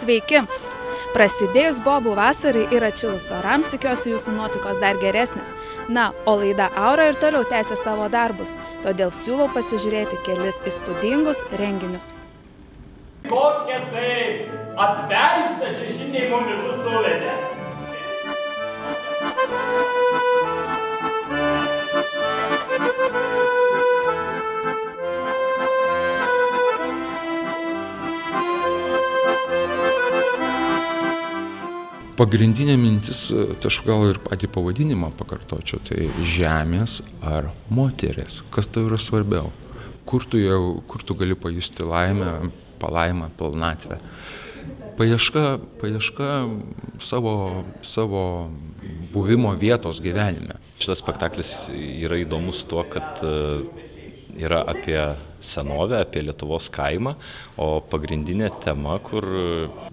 Sveiki! Prasidėjus bobų vasarai ir atšilus orams, tikiuosi jūsų nuotaikos dar geresnės. Na, o laida Aura ir toliau tęsia savo darbus, todėl siūlau pasižiūrėti kelis įspūdingus renginius. Kokia tai apveista čia šiandien mums visus suvedė. Pagrindinė mintis, tai aš gal ir patį pavadinimą pakartočiau, tai žemės ar moteris. Kas tau yra svarbiau? Kur tu gali pajusti laimę, palaimą, pilnatvę? Paieška savo buvimo vietos gyvenime. Šitas spektaklis yra įdomus tuo, kad yra apie senovę, apie Lietuvos kaimą, o pagrindinė tema, kur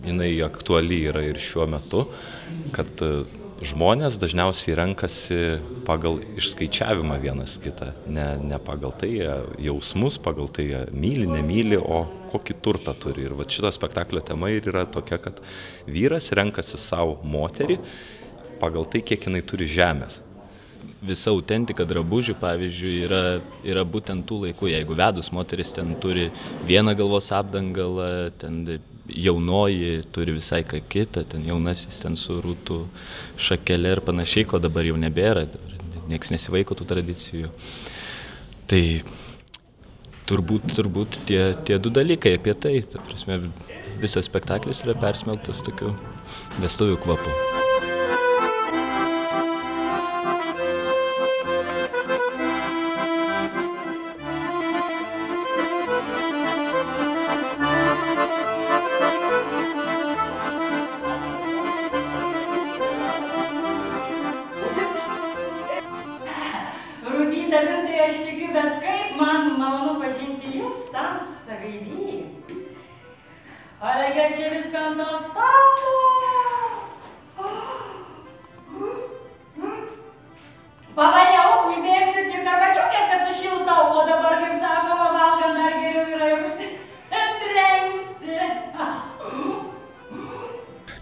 jinai aktuali yra ir šiuo metu, kad žmonės dažniausiai renkasi pagal išskaičiavimą vienas kitą, ne pagal tai jausmus, pagal tai myli, nemyli, o kokį turtą turi. Ir šito spektaklio tema ir yra tokia, kad vyras renkasi savo moterį pagal tai, kiek jinai turi žemės. Visa autentika drabužių, pavyzdžiui, yra būtent tų laikų. Jeigu vedus moteris ten turi vieną galvos apdangalą, ten jaunoji turi visai ką kitą, ten jaunasis ten su rūtų šakelė ir panašiai, ko dabar jau nebėra, nieks nesivaiko tų tradicijų. Tai turbūt tie du dalykai apie tai. Ta prasme, visas spektaklis yra persmelktas tokiu vestuvių kvapu. Rūdyta Vintai, aš tikiu, bet kaip man malonu pažinti jūs tamsta gaidy. Ale kiek čia viską ant to stalo. Pavaniau, užbėgsiu tik karvačiukės, kad sušiltau, o dabar, kaip sakoma, valgant dar geriau yra ir užsitrenkti.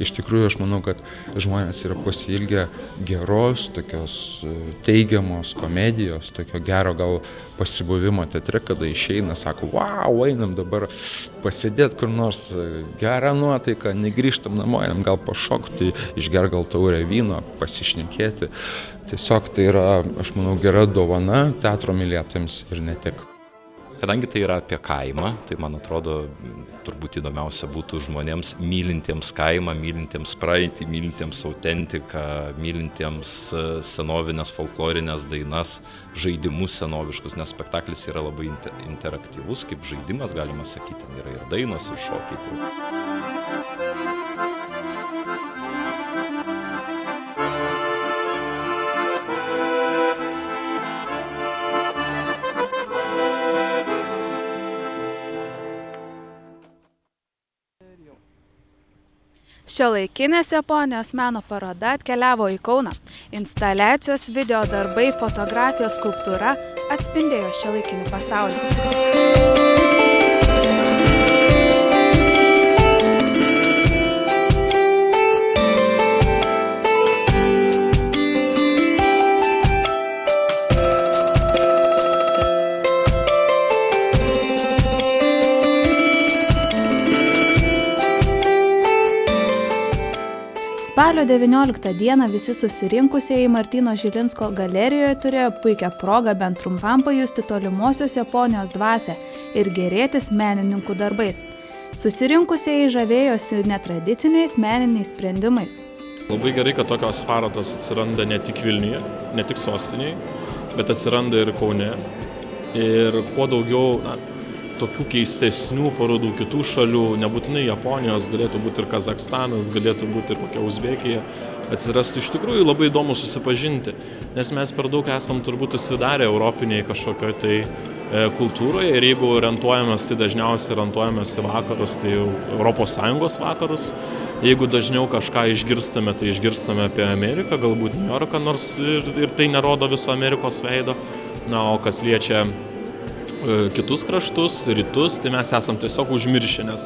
Iš tikrųjų, aš manau, kad žmonės yra pasiilgę geros, tokios teigiamos komedijos, tokio gero gal pasibuvimo teatre, kada išeina, sako, wow, einam dabar pasėdėti kur nors, gerą nuotaiką, negrįžtam namo, einam gal pašokti, išger gal taurę vyno, pasišnekėti. Tiesiog tai yra, aš manau, gera dovana teatro mylėtojams ir ne tik. Kadangi tai yra apie kaimą, tai man atrodo, turbūt įdomiausia būtų žmonėms mylintiems kaimą, mylintiems praeitį, mylintiems autentiką, mylintiems senovinės folklorinės dainas, žaidimus senoviškus, nes spektaklis yra labai interaktyvus, kaip žaidimas, galima sakyti, ten yra ir dainos, ir šokiai. Šiuolaikinės Japonijos meno paroda atkeliavo į Kauną. Instaliacijos, video darbai, fotografijos, skulptūra atspindėjo šiuolaikinį pasaulį. Spalio 19 dieną visi susirinkusieji Martyno Žilinsko galerijoje turėjo puikią progą bent trumpam pajusti tolimosios Japonijos dvasią ir gėrėtis menininkų darbais. Susirinkusieji žavėjosi netradiciniais meniniais sprendimais. Labai gerai, kad tokios parodos atsiranda ne tik Vilniuje, ne tik sostinėje, bet atsiranda ir Kaune. Ir kuo daugiau tokių keistesnių parodų kitų šalių, nebūtinai Japonijos, galėtų būti ir Kazakstanas, galėtų būti ir kokia Uzbekija, atsirastų iš tikrųjų labai įdomu susipažinti, nes mes per daug esam turbūt užsidarę europiniai kažkokioje tai kultūroje ir jeigu orientuojamės, tai dažniausiai orientuojamės į vakarus, tai ES vakarus, jeigu dažniau kažką išgirstame, tai išgirstame apie Ameriką, galbūt New Yorką, nors ir tai nerodo viso Amerikos veido, na, o kas liečia kitus kraštus, rytus, tai mes esam tiesiog užmiršę, nes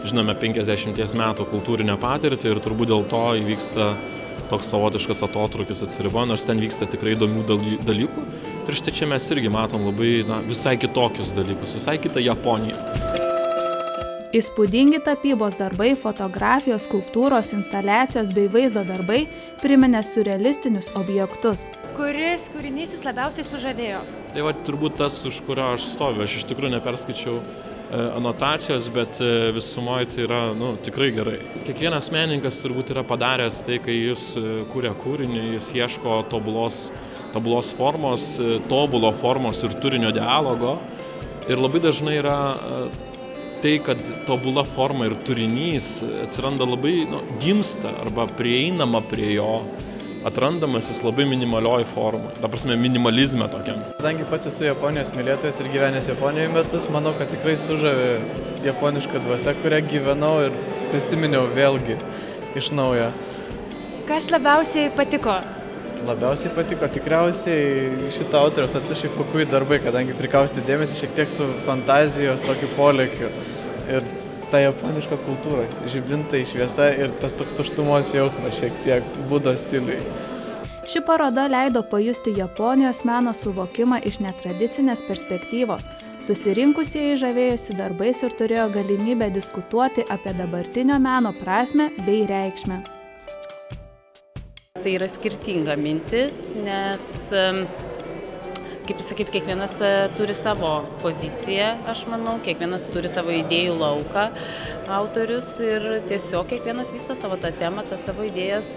žinome, 50 metų kultūrinę patirtį ir turbūt dėl to įvyksta toks savotiškas atotrūkis atsiribojant, nors ten vyksta tikrai įdomių dalykų. Ir štai čia mes irgi matom labai visai kitokius dalykus, visai kitą Japoniją. Įspūdingi tapybos darbai, fotografijos, skulptūros, instaliacijos bei vaizdo darbai priminė surrealistinius objektus. Kuris kūrinys jūs labiausiai sužavėjo? Tai va, turbūt tas, už kurio aš stoviu. Aš iš tikrųjų neperskaičiau anotacijos, bet visumoje tai yra tikrai gerai. Kiekvienas menininkas turbūt yra padaręs tai, kai jis kūrė kūrinį, jis ieško tobulos formos, tobulo formos ir turinio dialogo. Ir labai dažnai yra tai, kad tobula forma ir turinys atsiranda labai gimsta arba prieinama prie jo, atrandamas jis labai minimalioj formai, ta prasme minimalizme tokiam. Kadangi pats esu Japonijos mylėtojas ir gyvenęs Japonijoje metus, manau, kad tikrai sužavė japoniška dvasia, kurią gyvenau ir prisiminiau vėlgi iš naujo. Kas labiausiai patiko? Labiausiai patiko tikriausiai šito autoriaus Atsushi Fukui darbai, kadangi prikaustė dėmesį šiek tiek su fantazijos tokiu polėkiu ir ta japoniška kultūra, žibintai, šviesa ir tas toks tuštumos jausmas šiek tiek Budos stiliui. Ši paroda leido pajusti Japonijos meno suvokimą iš netradicinės perspektyvos. Susirinkusieji žavėjosi darbais ir turėjo galimybę diskutuoti apie dabartinio meno prasmę bei reikšmę. Tai yra skirtinga mintis, nes, kaip sakyt, kiekvienas turi savo poziciją, aš manau, kiekvienas turi savo idėjų lauką autorius ir tiesiog kiekvienas vysto savo tą temą, tas savo idėjas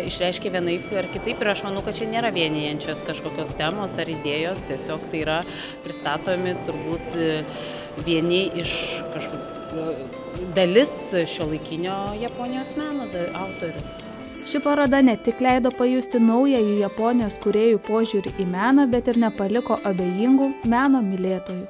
išreiškia vienaip ar kitaip ir aš manau, kad čia nėra vienijančios kažkokios temos ar idėjos, tiesiog tai yra pristatomi turbūt vieni iš kažkokių dalis šiuolaikinio Japonijos meno autorių. Ši paroda ne tik leido pajusti naująjį Japonijos kūrėjų požiūrį į meną, bet ir nepaliko abejingų meno mylėtojų.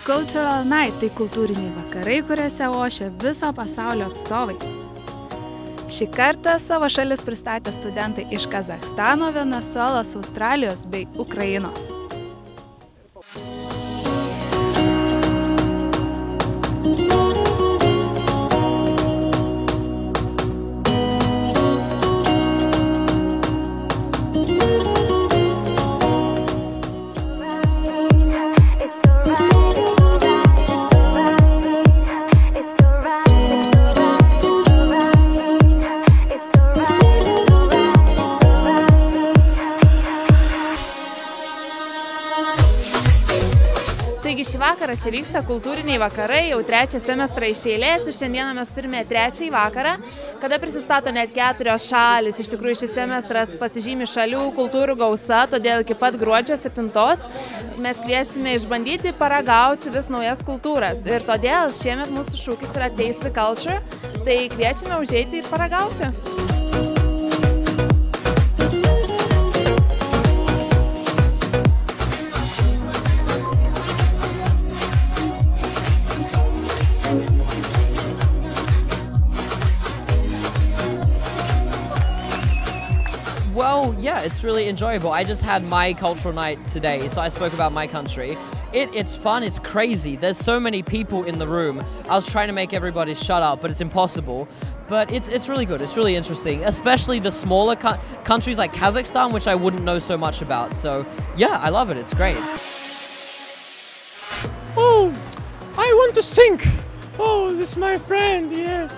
Cultural Night tai kultūriniai vakarai, kuriuose ošia viso pasaulio atstovai. Šį kartą savo šalis pristatė studentai iš Kazachstano, Venesuelos, Australijos bei Ukrainos. Taigi šį vakarą čia vyksta kultūriniai vakarai, jau trečią semestrą iš eilės ir šiandieną mes turime trečiąjį vakarą, kada prisistato net 4 šalis. Iš tikrųjų šis semestras pasižymi šalių kultūrų gausa, todėl iki pat gruodžio 7 mes kviesime išbandyti, paragauti vis naujas kultūras. Ir todėl šiemet mūsų šūkis yra Taste the Culture, tai kviečiame užeiti ir paragauti. Well, yeah, it's really enjoyable. I just had my cultural night today, so I spoke about my country. It's fun, it's crazy. There's so many people in the room. I was trying to make everybody shut up, but it's impossible. But it's really good, it's really interesting, especially the smaller countries like Kazakhstan, which I wouldn't know so much about. So yeah, I love it, it's great. Oh, I want to sing. Oh, this is my friend, yeah.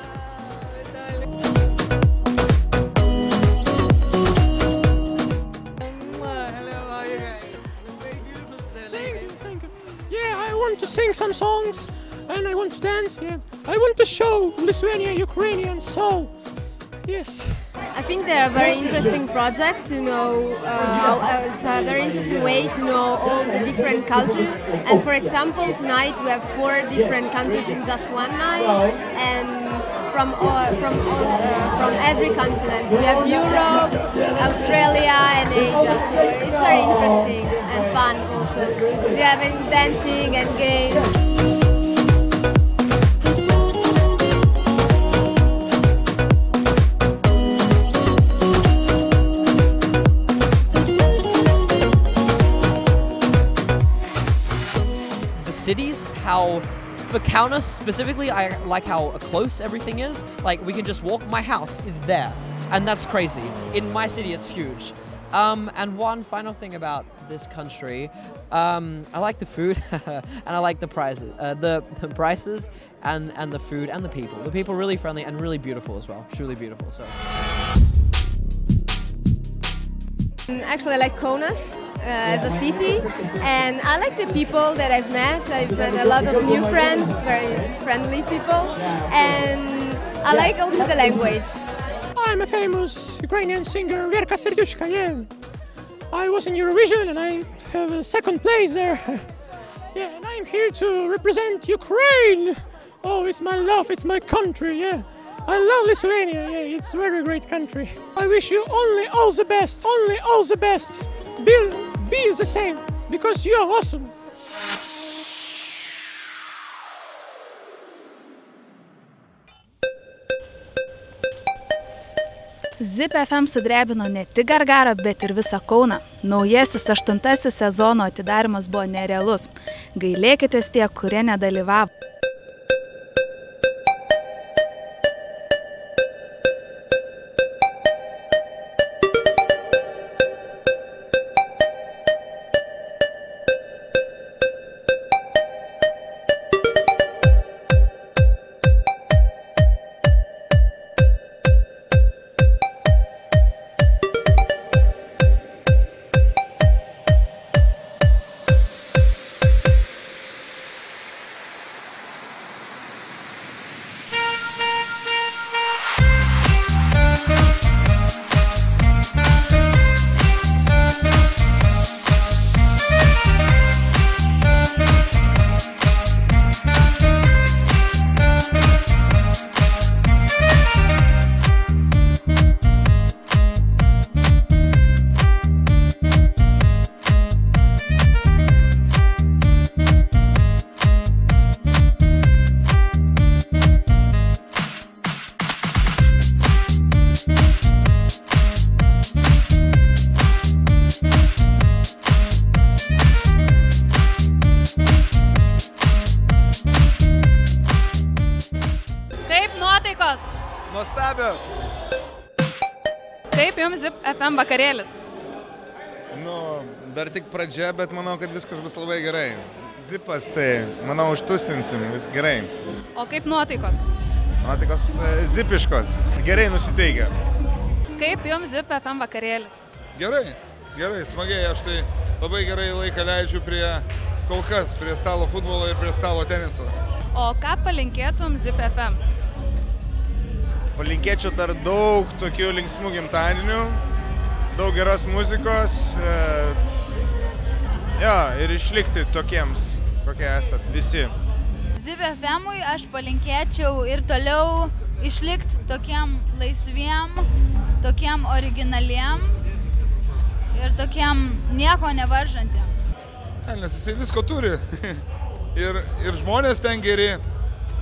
I want to sing some songs and I want to dance, yeah. I want to show Lithuania, Ukrainian soul. Yes. I think they're a very interesting project to know, it's a very interesting way to know all the different cultures. And for example, tonight we have 4 different countries in just one night, and from every continent. We have Europe, Australia and Asia, so it's very interesting and fun also. We have dancing and games. cities, how for Kaunas specifically, I like how close everything is. Like we can just walk, my house is there. And that's crazy. In my city, it's huge. And one final thing about this country, I like the food and I like the prices, the prices and the food and the people. The people are really friendly and really beautiful as well, truly beautiful. So. Actually, I like Kaunas as a city, and I like the people that I've met. I've met a lot of new friends, very friendly people, and I like also the language. I'm a famous Ukrainian singer, Verka Serdyuchka, yeah. I was in Eurovision and I have a second place there. Yeah, and I'm here to represent Ukraine. Oh, it's my love, it's my country, yeah. I love Lithuania, yeah, it's a very great country. I wish you only all the best, only all the best. Be the same, because you are awesome. Zip FM sudrebino ne tik Gargarą, bet ir visą Kauną. Naujasis 8. sezono atidarimas buvo nerealus. Gailėkitės tie, kurie nedalyvavo. Nuostabios. Kaip jums Zip FM vakarėlis? Dar tik pradžia, bet manau, kad viskas bus labai gerai. Zipas, tai manau, užtusinsim, vis gerai. O kaip nuotaikos? Nuotaikos zipiškos, gerai nusiteikia. Kaip jums Zip FM vakarėlis? Gerai, smagiai, aš tai labai gerai laiką leidžiu kol kas prie stalo futbolo ir prie stalo teniso. O ką palinkėtum Zip FM? Palinkėčiau dar daug tokių linksmų gimtadienių, daug geros muzikos, ir išlikti tokiems, kokie esat visi. Zip FM-ui aš palinkėčiau ir toliau išlikti tokiem laisviem, tokiem originaliem ir tokiem nieko nevaržantiem. Nes jisai visko turi. Ir žmonės ten geri.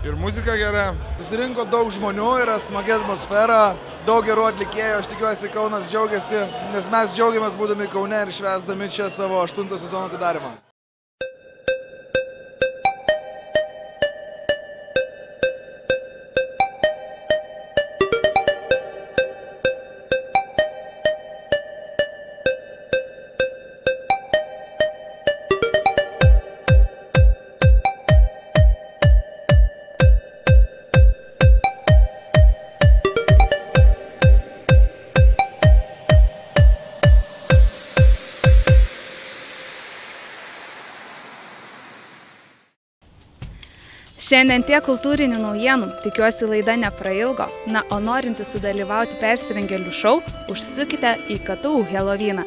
Ir muzika gera. Susirinko daug žmonių, yra smagi atmosfera, daug gerų atlikėjų, aš tikiuosi Kaunas džiaugiasi, nes mes džiaugiamės būdami Kaune ir švęsdami čia savo 8. sezono atidarymą. Šiandien tiek kultūrinių naujienų, tikiuosi laida neprailgo, o norintys sudalyvauti persirengėlių šou, užsukite į KTU Helovyną.